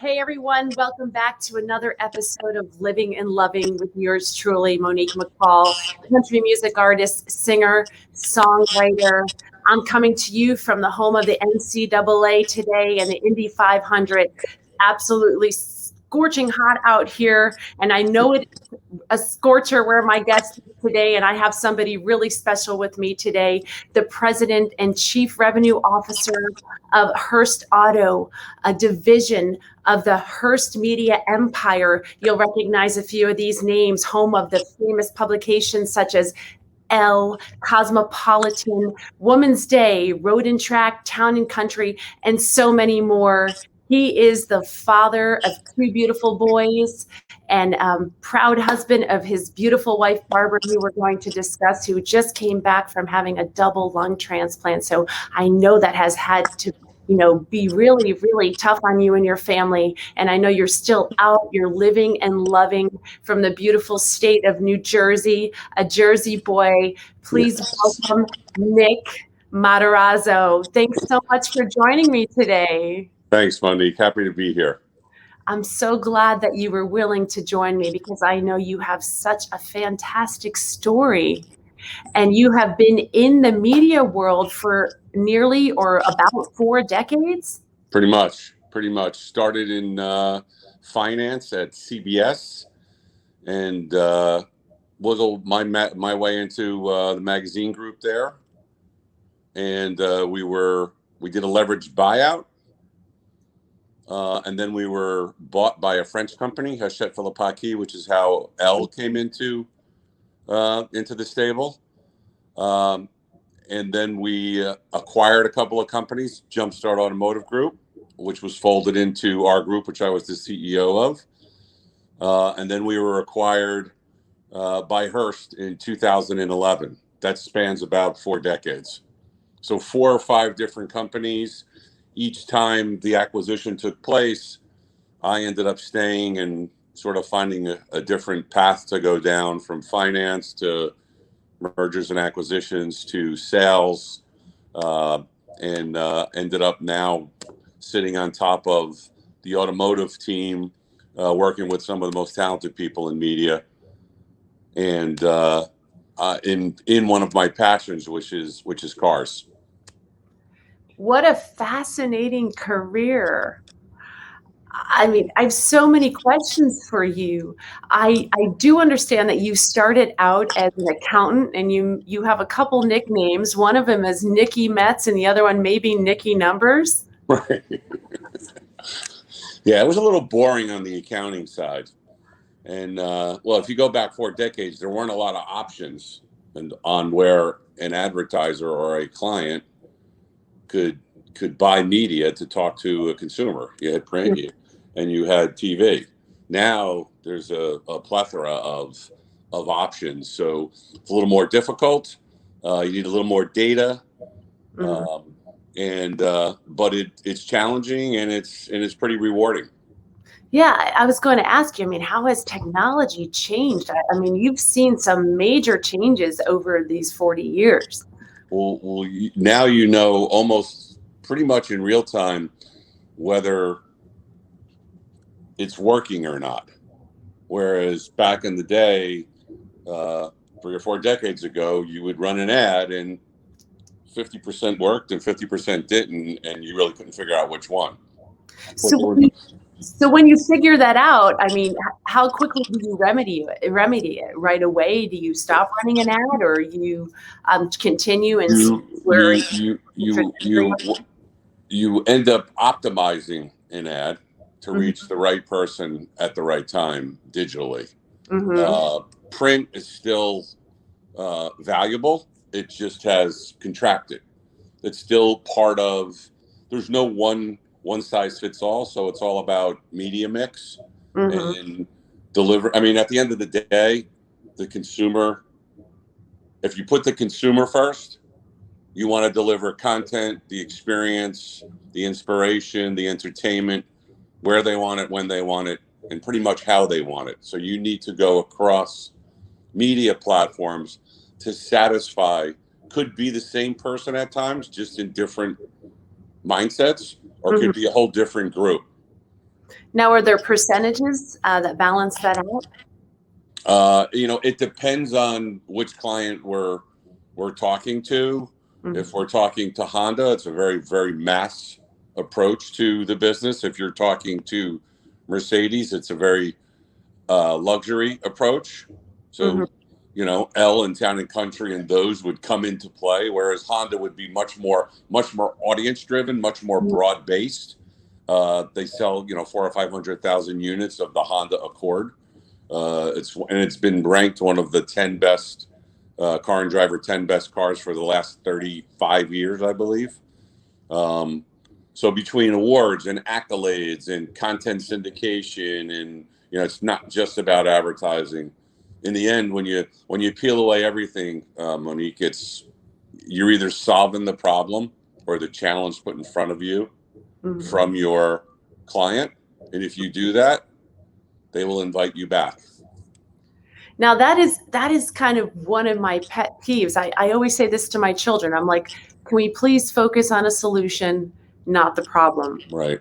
Hey everyone, welcome back to another episode of Living and Loving with yours truly, Monique McCall, country music artist, singer, songwriter. I'm coming to you from the home of the NCAA today and the Indy 500. Absolutely scorching hot out here, and I know it's a scorcher where my guest is today, and I have somebody really special with me today, the President and Chief Revenue Officer of Hearst Auto, a division of the Hearst Media Empire. You'll recognize a few of these names, home of the famous publications such as Elle, Cosmopolitan, Woman's Day, Road and Track, Town and Country, and so many more. He is the father of two beautiful boys and proud husband of his beautiful wife, Barbara, who we're going to discuss, who just came back from having a double lung transplant. So I know that has had to be really, really tough on you and your family. And I know you're still out, you're living and loving from the beautiful state of New Jersey, a Jersey boy. Please welcome Nick Matarazzo. Thanks so much for joining me today. Thanks, Monique. Happy to be here. I'm so glad that you were willing to join me because I know you have such a fantastic story. And you have been in the media world for nearly or about 4 decades? Pretty much. Started in finance at CBS and wiggled my way into the magazine group there. And we did a leveraged buyout. And then we were bought by a French company, Hearst Auto, which is how Elle came into the stable. And then we acquired a couple of companies, Jumpstart Automotive Group, which was folded into our group, which I was the CEO of. And then we were acquired by Hearst in 2011. That spans about 4 decades. So 4 or 5 different companies. Each time the acquisition took place, I ended up staying and sort of finding a different path to go down, from finance to mergers and acquisitions to sales, and ended up now sitting on top of the automotive team, working with some of the most talented people in media, and in one of my passions, which is cars. What a fascinating career. I mean, I have so many questions for you. I do understand that you started out as an accountant, and you have a couple nicknames. One of them is Nicky Metz, and the other one maybe Nicky Numbers. Right. Yeah, it was a little boring on the accounting side. And well, if you go back 4 decades, there weren't a lot of options on where an advertiser or a client could buy media to talk to a consumer. You had print, and you had TV. Now there's a plethora of options, so it's a little more difficult. You need a little more data, but it's challenging, and it's pretty rewarding. Yeah, I was going to ask you, I mean, how has technology changed? I mean, you've seen some major changes over these 40 years. Well, now you know almost pretty much in real time whether it's working or not. Whereas back in the day, 3 or 4 decades ago, you would run an ad and 50% worked and 50% didn't, and you really couldn't figure out which one. So when you figure that out, I mean, how quickly do you remedy it? Right away? Do you stop running an ad, or you continue and you end up optimizing an ad to reach the right person at the right time digitally. Print is still valuable. It just has contracted. It's still part of. There's no one size fits all, so it's all about media mix and deliver. I mean, at the end of the day, the consumer, if you put the consumer first, you want to deliver content, the experience, the inspiration, the entertainment, where they want it, when they want it, and pretty much how they want it. So you need to go across media platforms to satisfy, could be the same person at times, just in different mindsets, or could be a whole different group. Now, are there percentages that balance that out? It depends on which client we're talking to. Mhm. If we're talking to Honda, it's a very, very mass approach to the business. If you're talking to Mercedes, it's a very luxury approach. Mhm. So, Elle and Town and Country and those would come into play, whereas Honda would be much more audience driven, much more broad based. They sell, 400,000 or 500,000 units of the Honda Accord. It's been ranked one of the 10 best Car and Driver 10 best cars for the last 35 years, I believe. So between awards and accolades and content syndication, and it's not just about advertising. In the end, when you peel away everything, Monique, you're either solving the problem or the challenge put in front of you from your client, and if you do that, they will invite you back. Now that is kind of one of my pet peeves. I always say this to my children. I'm like, can we please focus on a solution, not the problem? Right.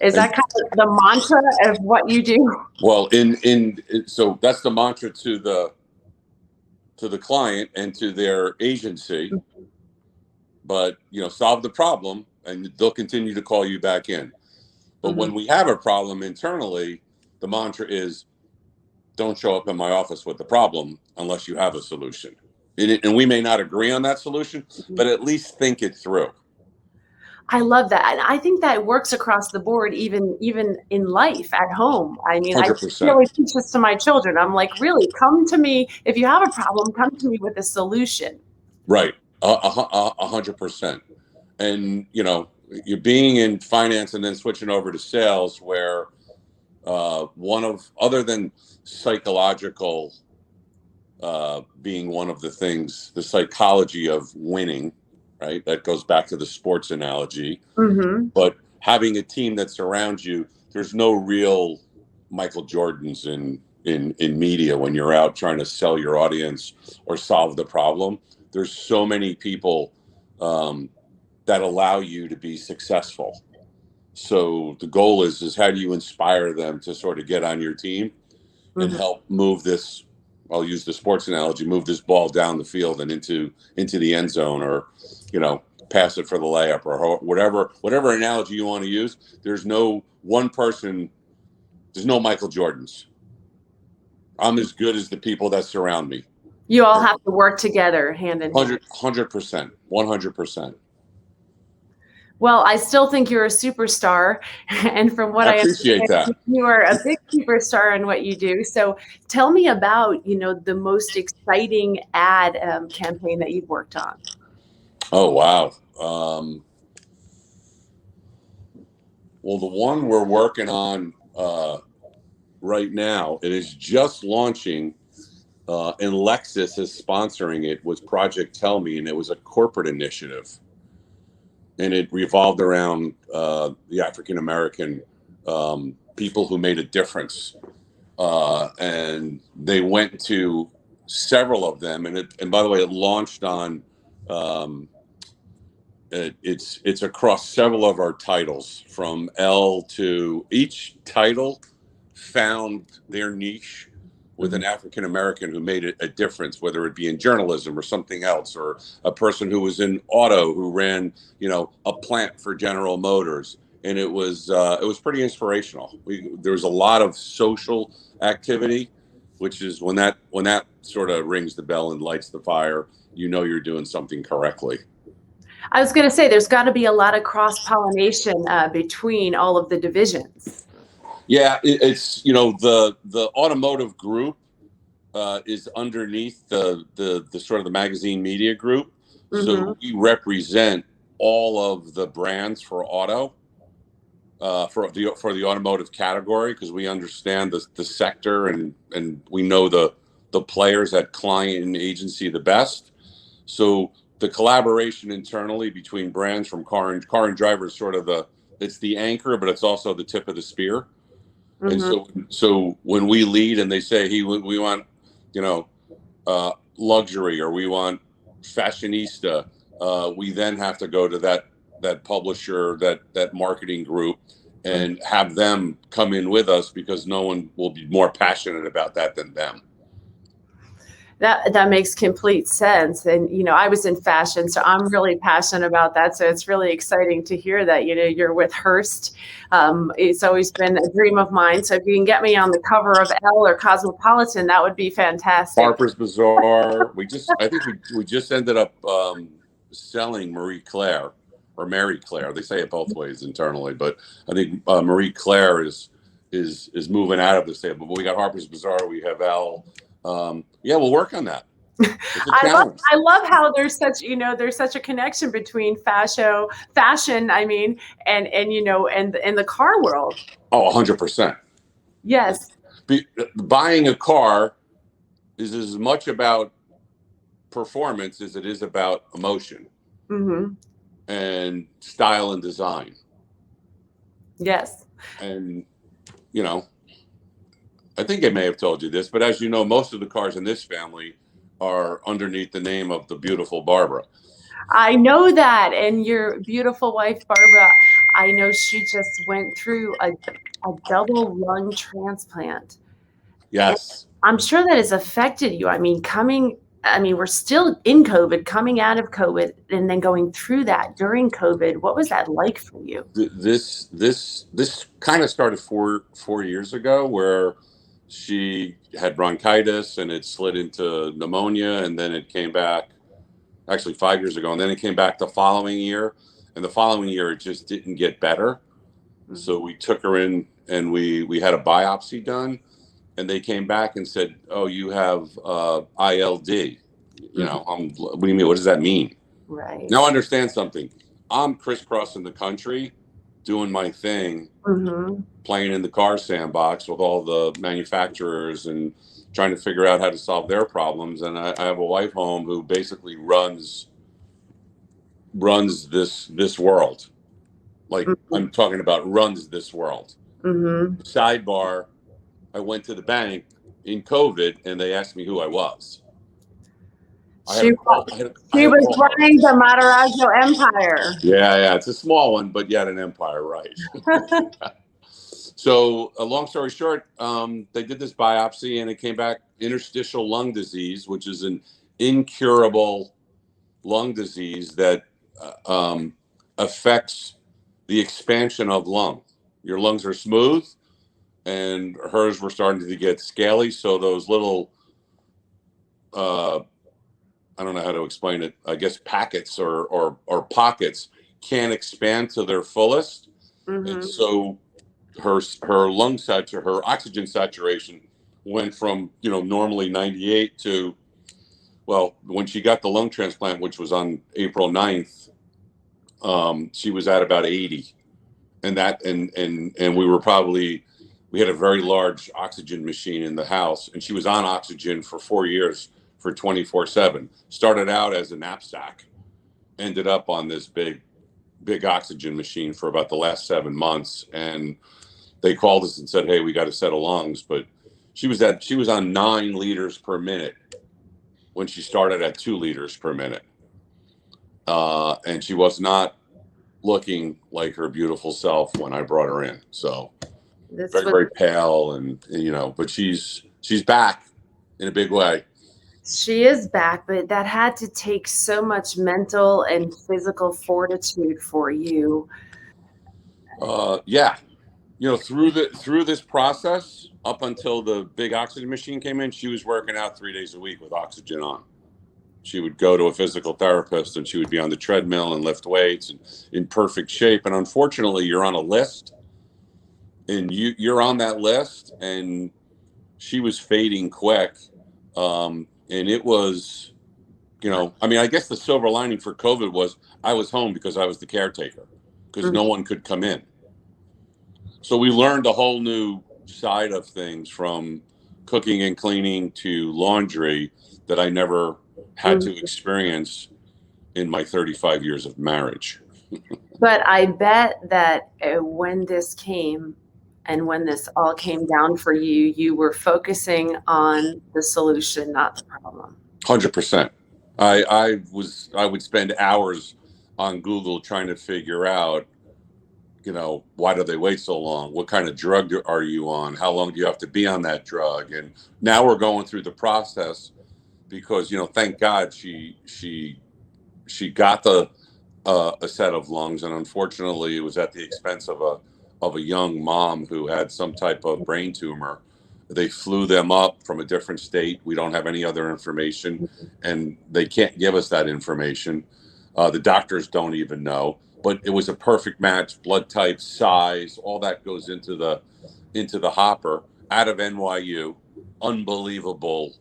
Is that kind of the mantra of what you do? Well, so that's the mantra to the client and to their agency. But solve the problem, and they'll continue to call you back in. But when we have a problem internally, the mantra is, don't show up in my office with the problem unless you have a solution. And we may not agree on that solution, but at least think it through. I love that. And I think that works across the board, even in life, at home. I mean, 100%. I really teach this to my children. I'm like, really, come to me. If you have a problem, come to me with a solution. Right. 100%. And, you're being in finance and then switching over to sales, where other than psychological being one of the things, the psychology of winning, right? That goes back to the sports analogy. But having a team that surrounds you, there's no real Michael Jordans in media when you're out trying to sell your audience or solve the problem. There's so many people that allow you to be successful. So the goal is how do you inspire them to sort of get on your team and help move this, I'll use the sports analogy, move this ball down the field and into the end zone, or, pass it for the layup, or whatever analogy you want to use. There's no one person, there's no Michael Jordans. I'm as good as the people that surround me. You all have to work together hand in hand. 100%, 100%. Well, I still think you're a superstar. And from what I appreciate understand, that. you are a big superstar in what you do. So tell me about, the most exciting ad campaign that you've worked on. Oh, wow. Well, the one we're working on right now, it is just launching, and Lexus is sponsoring it, was Project Tell Me, and it was a corporate initiative. And it revolved around the African-American people who made a difference. And they went to several of them. And by the way, it launched on, it's across several of our titles, from Elle to each title found their niche with an African American who made a difference, whether it be in journalism or something else, or a person who was in auto who ran, a plant for General Motors. And it was pretty inspirational. There was a lot of social activity, which is when that sort of rings the bell and lights the fire, you're doing something correctly. I was going to say, there's got to be a lot of cross-pollination between all of the divisions. Yeah, it's the automotive group is underneath the sort of the magazine media group. So we represent all of the brands for auto, for the automotive category, because we understand the sector, and we know the players at client and agency the best. So the collaboration internally between brands, from car and driver, is sort of it's the anchor, but it's also the tip of the spear. And so when we lead and they say, hey, we want, luxury, or we want fashionista, we then have to go to that publisher, that marketing group, and have them come in with us, because no one will be more passionate about that than them. That makes complete sense. And, I was in fashion, so I'm really passionate about that. So it's really exciting to hear that, you're with Hearst. It's always been a dream of mine. So if you can get me on the cover of Elle or Cosmopolitan, that would be fantastic. Harper's Bazaar. I think we just ended up selling Marie Claire, or Mary Claire. They say it both ways internally, but I think Marie Claire is moving out of the stable. But we got Harper's Bazaar. We have Elle. Yeah, we'll work on that. I love how there's such a connection between fashion, and the car world. Oh, 100%. Yes. Buying a car is as much about performance as it is about emotion and style and design. Yes. And I think I may have told you this, but as you know, most of the cars in this family are underneath the name of the beautiful Barbara. I know that. And your beautiful wife, Barbara, I know she just went through a double lung transplant. Yes. And I'm sure that has affected you. We're still in COVID, coming out of COVID, and then going through that during COVID. What was that like for you? This kind of started four years ago, where she had bronchitis and it slid into pneumonia, and then it came back actually 5 years ago, and then it came back the following year, and the following year it just didn't get better. So we took her in and we had a biopsy done, and they came back and said, "Oh, you have ILD." What do you mean? What does that mean? Right. Now understand something. I'm crisscrossing the country, doing my thing, playing in the car sandbox with all the manufacturers and trying to figure out how to solve their problems. And I have a wife home who basically runs this world. Like I'm talking about runs this world. Sidebar, I went to the bank in COVID and they asked me who I was. She was running the Matarazzo Empire. Yeah, it's a small one, but yet an empire, right? So, a long story short, they did this biopsy and it came back interstitial lung disease, which is an incurable lung disease that affects the expansion of lung. Your lungs are smooth, and hers were starting to get scaly. So those little I don't know how to explain it. I guess packets or pockets can't expand to their fullest, and so her oxygen saturation went from normally 98 to, well, when she got the lung transplant, which was on April 9th, she was at about 80, and we had a very large oxygen machine in the house, and she was on oxygen for 4 years. For 24/7. Started out as a knapsack, ended up on this big oxygen machine for about the last 7 months. And they called us and said, "Hey, we got to settle lungs." But she was on 9 liters per minute when she started at 2 liters per minute. And she was not looking like her beautiful self when I brought her in. So very pale, and but she's back in a big way. She is back, but that had to take so much mental and physical fortitude for you. Yeah. Through this process, up until the big oxygen machine came in, she was working out 3 days a week with oxygen on. She would go to a physical therapist and she would be on the treadmill and lift weights and in perfect shape. And unfortunately, you're on a list, and you're on that list, and she was fading quick. And it was, I guess the silver lining for COVID was I was home because I was the caretaker, because no one could come in. So we learned a whole new side of things, from cooking and cleaning to laundry, that I never had to experience in my 35 years of marriage. But I bet that when this came, and when this all came down for you, you were focusing on the solution, not the problem. 100%. I would spend hours on Google trying to figure out why do they wait so long? What kind of drug are you on? How long do you have to be on that drug? And now we're going through the process because, thank God she got a set of lungs, and unfortunately, it was at the expense of a young mom who had some type of brain tumor. They flew them up from a different state. We don't have any other information, and they can't give us that information. The doctors don't even know. But it was a perfect match, blood type, size, all that goes into the hopper. Out of NYU, unbelievable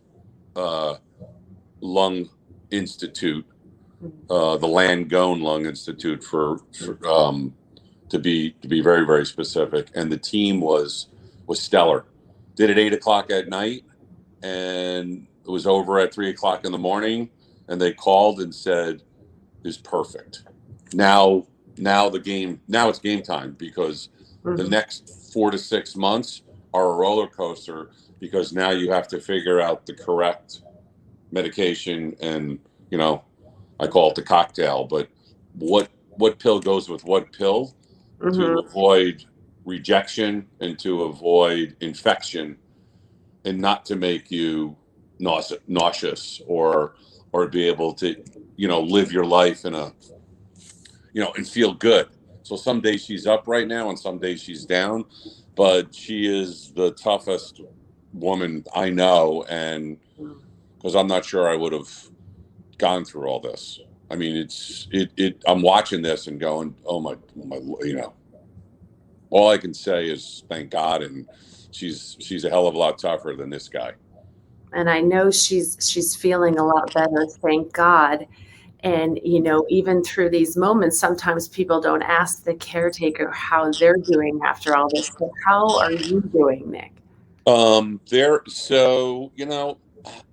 lung institute, the Langone Lung Institute, to be very, very specific. And the team was stellar. Did it 8 o'clock at night, and it was over at 3 o'clock in the morning. And they called and said, "Is perfect." Now it's game time, because the next 4 to 6 months are a roller coaster, because now you have to figure out the correct medication, and I call it the cocktail, but what pill goes with what pill to avoid rejection and to avoid infection, and not to make you nauseous or be able to live your life in a and feel good. So some days she's up right now and some days she's down, but she is the toughest woman I know, and because I'm not sure I would have gone through all this. I mean, I'm watching this and going, oh my, all I can say is thank God. And she's a hell of a lot tougher than this guy. And I know she's feeling a lot better, thank God. And, even through these moments, sometimes people don't ask the caretaker how they're doing after all this. So how are you doing, Nick? I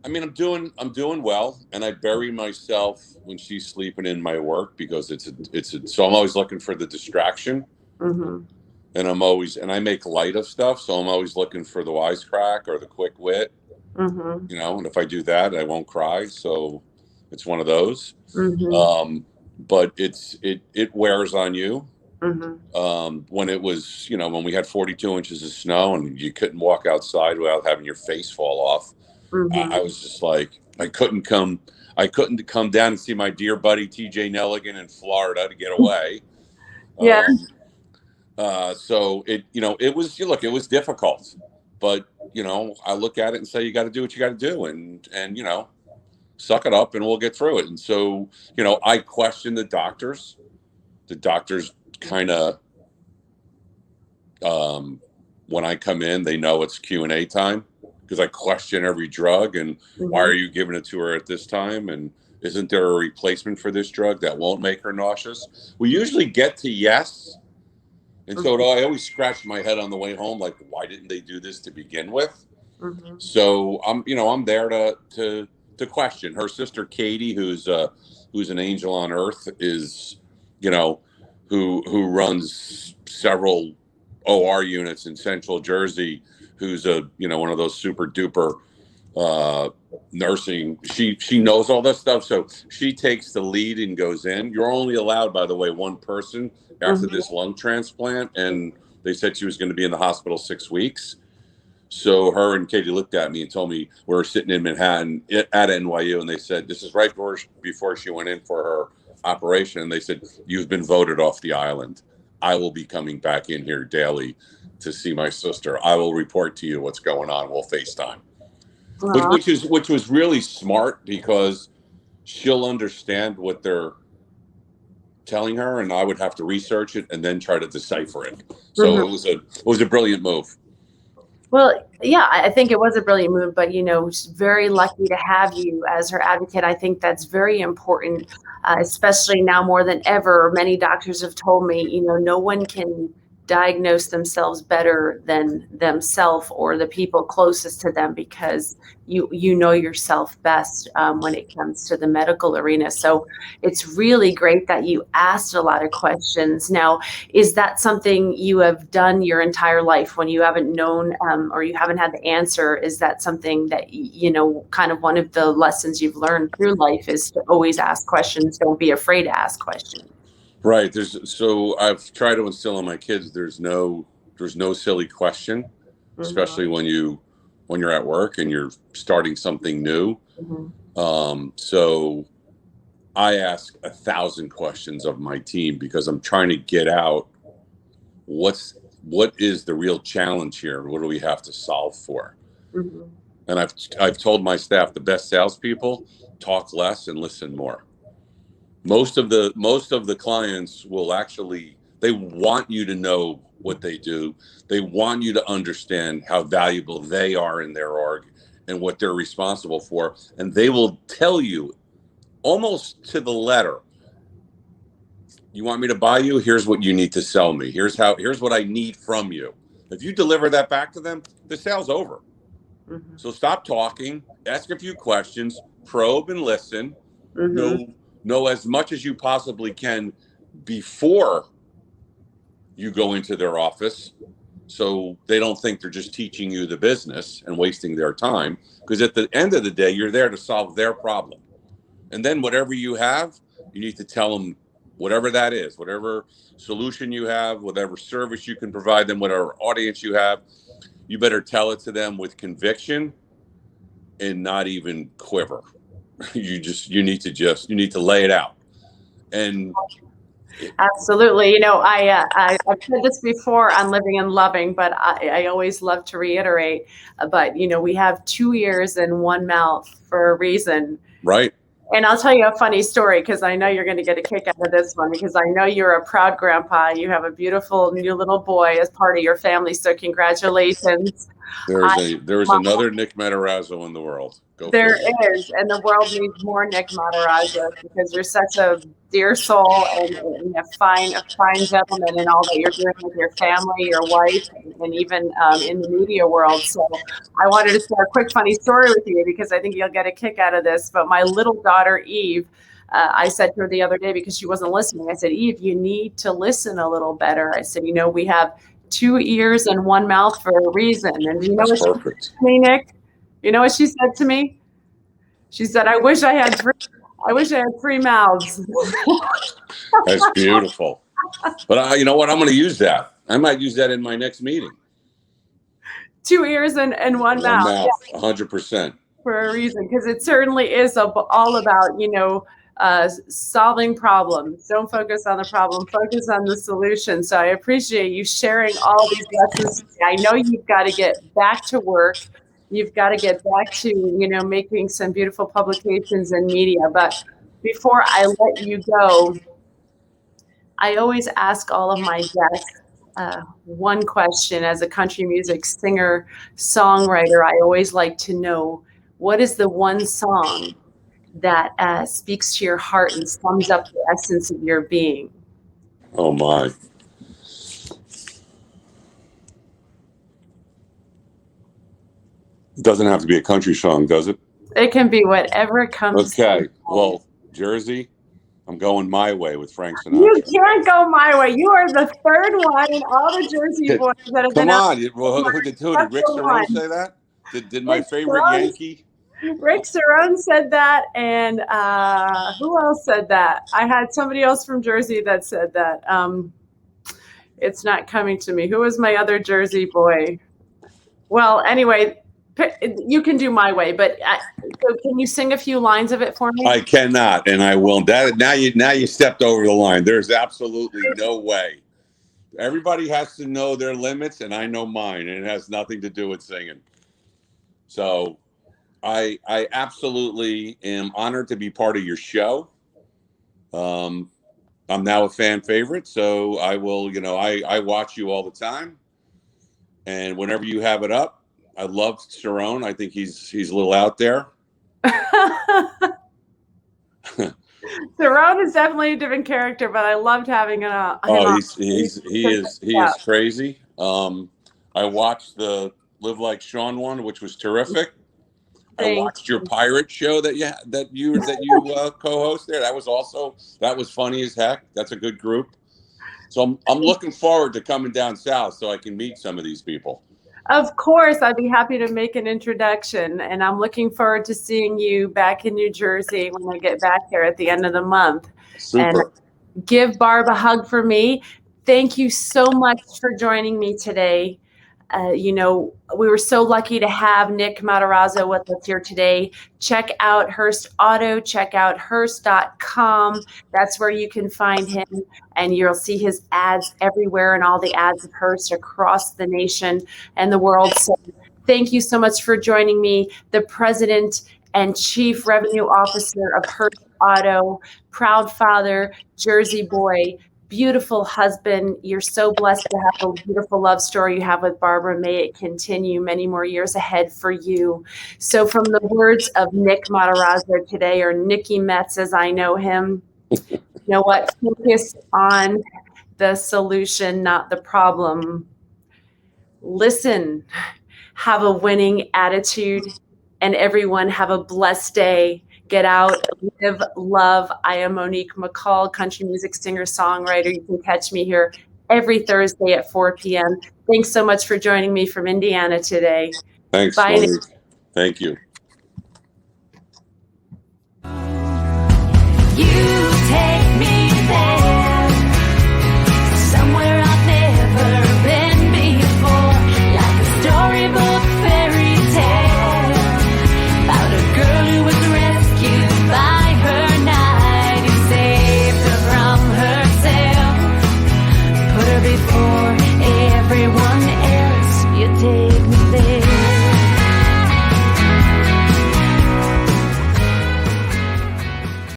mean, I'm doing well, and I bury myself when she's sleeping in my work, because so I'm always looking for the distraction, and I make light of stuff, so I'm always looking for the wisecrack or the quick wit, and if I do that, I won't cry. So it's one of those. But it wears on you. When it was, when we had 42 inches of snow and you couldn't walk outside without having your face fall off, I was just like, I couldn't come down and see my dear buddy TJ Nelligan in Florida to get away. Yeah. So it was difficult, but I look at it and say, you got to do what you got to do, and suck it up, and we'll get through it. And so, I question the doctors. The doctors kind of, when I come in, they know it's Q&A time, because I question every drug, and why are you giving it to her at this time? And isn't there a replacement for this drug that won't make her nauseous? We usually get to yes. And so I always scratch my head on the way home, like, why didn't they do this to begin with? So I'm there to question. Her sister Katie, who's an angel on earth, is who runs several OR units in Central Jersey, who's one of those super duper nursing. She knows all this stuff, so she takes the lead and goes in. You're only allowed, by the way, one person after this lung transplant, and they said she was going to be in the hospital 6 weeks. So her and Katie looked at me and told me, we were sitting in Manhattan at NYU, and they said, this is right before she went in for her operation, and they said, you've been voted off the island. I will be coming back in here daily to see my sister. I will report to you what's going on. We'll FaceTime. Which was really smart, because she'll understand what they're telling her, and I would have to research it and then try to decipher it. So it was a brilliant move. Well, yeah, I think it was a brilliant move, but very lucky to have you as her advocate. I think that's very important, especially now more than ever. Many doctors have told me, no one can diagnose themselves better than themselves or the people closest to them, because you know yourself best when it comes to the medical arena. So it's really great that you asked a lot of questions. Now, is that something you have done your entire life when you haven't known or you haven't had the answer? Is that something that, kind of one of the lessons you've learned through life is to always ask questions? Don't be afraid to ask questions. Right. So I've tried to instill in my kids, there's no silly question, especially when you're at work and you're starting something new. So I ask 1,000 questions of my team because I'm trying to get out what is the real challenge here? What do we have to solve for? And I've told my staff, the best salespeople talk less and listen more. Most of the clients will actually, they want you to know what they do. They want you to understand how valuable they are in their org and what they're responsible for. And they will tell you almost to the letter, you want me to buy you? Here's what you need to sell me. Here's what I need from you. If you deliver that back to them, the sale's over. So stop talking, ask a few questions, probe and listen. Know as much as you possibly can before you go into their office, so they don't think they're just teaching you the business and wasting their time. Because at the end of the day, you're there to solve their problem. And then whatever you have, you need to tell them whatever that is, whatever solution you have, whatever service you can provide them, whatever audience you have, you better tell it to them with conviction and not even quiver. You need to lay it out. And absolutely. You know, I've said this before on Living and Loving, but I always love to reiterate. But you know, we have 2 ears and 1 mouth for a reason. Right. And I'll tell you a funny story because I know you're going to get a kick out of this one because I know you're a proud grandpa. You have a beautiful new little boy as part of your family. So congratulations. There is another Nick Matarazzo in the world. There is, and the world needs more Nick Matarazzo because you're such a dear soul and a fine gentleman in all that you're doing with your family, your wife, and even in the media world. So I wanted to share a quick funny story with you because I think you'll get a kick out of this. But my little daughter, Eve, I said to her the other day because she wasn't listening, I said, Eve, you need to listen a little better. I said, you know, we have 2 ears and 1 mouth for a reason. And you know That's what perfect. she said to me, Nick? You know what she said to me? She said, I wish I had 3 mouths. That's beautiful. But you know what? I'm going to use that. I might use that in my next meeting. 2 ears and 1 mouth. 100%. For a reason, because it certainly is all about, you know, solving problems. Don't focus on the problem, focus on the solution. So I appreciate you sharing all these lessons. I know you've got to get back to work. You've got to get back to, you know, making some beautiful publications and media. But before I let you go, I always ask all of my guests one question. As a country music singer, songwriter, I always like to know, what is the one song that speaks to your heart and sums up the essence of your being? Oh, my. It doesn't have to be a country song, does it? It can be whatever comes. Okay. Well, Jersey, I'm going My Way with Frank Sinatra. You can't go my way. You are the third one in all the Jersey boys that have been on. Who did Rick Cerrone say that? Did my favorite Yankee? Rick Cerrone said that, and who else said that? I had somebody else from Jersey that said that. It's not coming to me. Who was my other Jersey boy? Well, anyway, you can do My Way, but so can you sing a few lines of it for me? I cannot, and I won't. Now you stepped over the line. There's absolutely no way. Everybody has to know their limits, and I know mine, and it has nothing to do with singing. So I absolutely am honored to be part of your show. I'm now a fan favorite, so I will, you know, I watch you all the time. And whenever you have it up, I love Cerrone. I think he's a little out there. Cerrone is definitely a different character, but I loved having him on. He is crazy. I watched the Live Like Sean one, which was terrific. I watched your pirate show that you co-host there. That was funny as heck. That's a good group. So I'm looking forward to coming down south so I can meet some of these people. Of course, I'd be happy to make an introduction, and I'm looking forward to seeing you back in New Jersey when I get back here at the end of the month. Super. Give Barb a hug for me. Thank you so much for joining me today. We were so lucky to have Nick Matarazzo with us here today. Check out Hearst Auto, check out Hearst.com. That's where you can find him, and you'll see his ads everywhere and all the ads of Hearst across the nation and the world. So thank you so much for joining me, the President and Chief Revenue Officer of Hearst Auto, proud father, Jersey boy, beautiful husband. You're so blessed to have a beautiful love story you have with Barbara. May it continue many more years ahead for you. So from the words of Nick Matarazzo today, or Nicky Metz as I know him, you know what? Focus on the solution, not the problem. Listen, have a winning attitude, and everyone have a blessed day. Get out, live, love. I am Monique McCall, country music singer, songwriter. You can catch me here every Thursday at 4 p.m. Thanks so much for joining me from Indiana today. Thanks, Bye. Monique. Thank you.